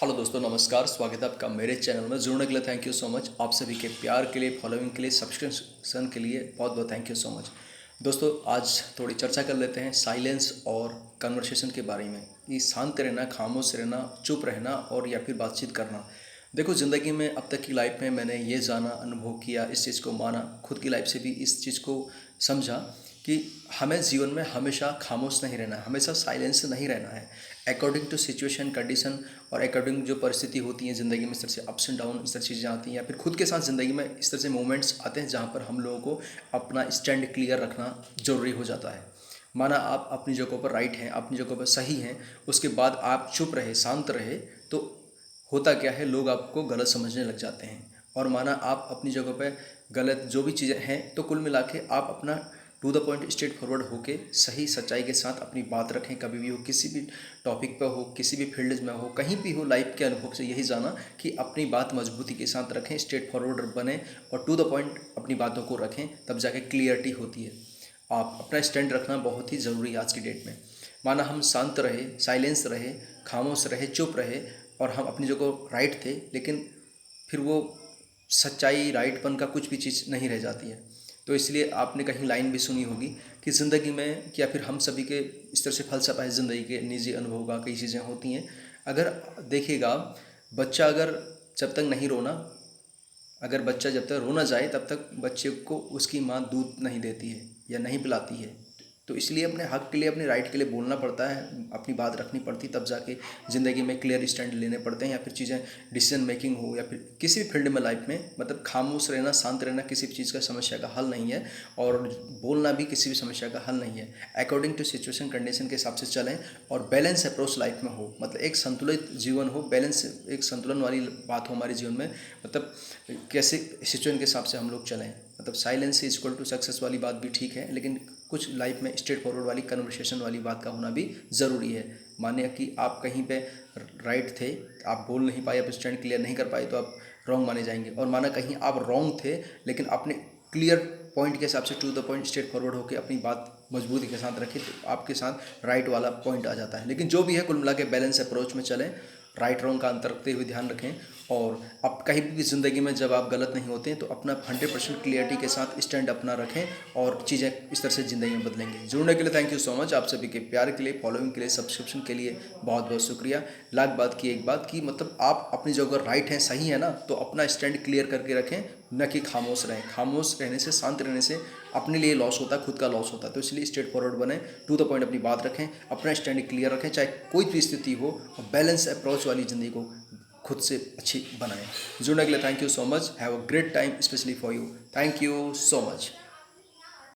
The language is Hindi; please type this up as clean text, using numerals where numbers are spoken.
हेलो दोस्तों, नमस्कार। स्वागत है आपका मेरे चैनल में। जुड़ने के लिए थैंक यू सो मच। आप सभी के प्यार के लिए, फॉलोइंग के लिए, सब्सक्रिप्शन के लिए बहुत बहुत थैंक यू सो मच। दोस्तों, आज थोड़ी चर्चा कर लेते हैं साइलेंस और कन्वर्सेशन के बारे में कि शांत रहना, खामोश रहना, चुप रहना और या फिर बातचीत करना। देखो, ज़िंदगी में अब तक की लाइफ में मैंने ये जाना, अनुभव किया, इस चीज़ को माना, खुद की लाइफ से भी इस चीज़ को समझा कि हमें जीवन में हमेशा खामोश नहीं रहना है, हमेशा साइलेंस नहीं रहना है। अकॉर्डिंग टू सिचुएशन, कंडीशन और अकॉर्डिंग जो परिस्थिति होती है ज़िंदगी में, इस तरह से अप्स एंड डाउन, इस तरह चीज़ें आती हैं, या फिर खुद के साथ ज़िंदगी में इस तरह से मोमेंट्स आते हैं जहाँ पर हम लोगों को अपना स्टैंड क्लियर रखना ज़रूरी हो जाता है। माना आप अपनी जगह पर राइट हैं, अपनी जगह पर सही हैं, उसके बाद आप चुप रहे, शांत रहे, तो होता क्या है, लोग आपको गलत समझने लग जाते हैं। और माना आप अपनी जगह पे गलत जो भी चीज़ें हैं, तो कुल मिला के आप अपना to the point, straightforward होके सही सच्चाई के साथ अपनी बात रखें। कभी भी हो, किसी भी टॉपिक पर हो, किसी भी फील्ड में हो, कहीं भी हो, लाइफ के अनुभव से यही जाना कि अपनी बात मजबूती के साथ रखें, स्ट्रेट फॉरवर्ड बने और टू द पॉइंट अपनी बातों को रखें, तब जाके क्लियरिटी होती है। आप अपना स्टैंड रखना बहुत ही ज़रूरी है आज की डेट में। माना हम शांत रहे, साइलेंस रहे, खामोश रहे, चुप रहे और हम अपनी जगह राइट थे, लेकिन फिर वो सच्चाई, राइटपन का कुछ भी चीज़ नहीं रह जाती है। तो इसलिए आपने कहीं लाइन भी सुनी होगी कि ज़िंदगी में, या फिर हम सभी के इस तरह से फ़लसफ़ा है ज़िंदगी के, निजी अनुभव का, कई चीज़ें होती हैं। अगर देखिएगा, बच्चा अगर जब तक नहीं रोना, अगर बच्चा जब तक रो ना जाए तब तक बच्चे को उसकी माँ दूध नहीं देती है या नहीं पिलाती है। तो इसलिए अपने हक के लिए, अपने राइट के लिए बोलना पड़ता है, अपनी बात रखनी पड़ती, तब जाके ज़िंदगी में क्लियर स्टैंड लेने पड़ते हैं, या फिर चीज़ें डिसीजन मेकिंग हो, या फिर किसी भी फील्ड में लाइफ में, मतलब खामोश रहना, शांत रहना किसी भी चीज़ का समस्या का हल नहीं है, और बोलना भी किसी भी समस्या का हल नहीं है। अकॉर्डिंग टू सिचुएशन, कंडीशन के हिसाब से चलें और बैलेंस अप्रोच लाइफ में हो, मतलब एक संतुलित जीवन हो, बैलेंस, एक संतुलन वाली बात हो हमारे जीवन में। मतलब कैसे सिचुएशन के हिसाब से हम लोग चलें, मतलब silence is equal to success वाली बात भी ठीक है, लेकिन कुछ लाइफ में स्ट्रेट फॉरवर्ड वाली कन्वर्सेशन वाली बात का होना भी ज़रूरी है। मानिए कि आप कहीं पे राइट थे, आप बोल नहीं पाए, आप स्टैंड क्लियर नहीं कर पाए, तो आप रॉन्ग माने जाएंगे। और माना कहीं आप रॉन्ग थे, लेकिन आपने क्लियर पॉइंट के हिसाब से, to the point, straightforward होकर अपनी बात मजबूती के साथ रखें, तो आपके साथ राइट वाला पॉइंट आ जाता है। लेकिन जो भी है, कुल मिला के बैलेंस अप्रोच में चलें, राइट रॉन्ग का अंतर रखते हुए ध्यान रखें। और अब कहीं भी ज़िंदगी में जब आप गलत नहीं होते हैं, तो अपना 100% क्लियरिटी के साथ स्टैंड अपना रखें और चीज़ें इस तरह से ज़िंदगी में बदलेंगे। जुड़ने के लिए थैंक यू सो मच। आप सभी के प्यार के लिए, फॉलोइंग के लिए, सब्सक्रिप्शन के लिए बहुत बहुत शुक्रिया। लाख बात की एक बात की, मतलब आप अपनी जगह राइट हैं, सही है ना, तो अपना स्टैंड क्लियर करके रखें, न कि खामोश रहें। खामोश रहने से, शांत रहने से अपने लिए लॉस होता है, खुद का लॉस होता है। तो इसलिए स्ट्रेट फॉरवर्ड बने, टू द पॉइंट अपनी बात रखें, अपना स्टैंड क्लियर रखें, चाहे कोई भी स्थिति हो, और बैलेंस अप्रोच वाली ज़िंदगी को खुद से अच्छी बनाएं। जुड़ने के लिए thank you so much. Have a great time specially for you. Thank you so much.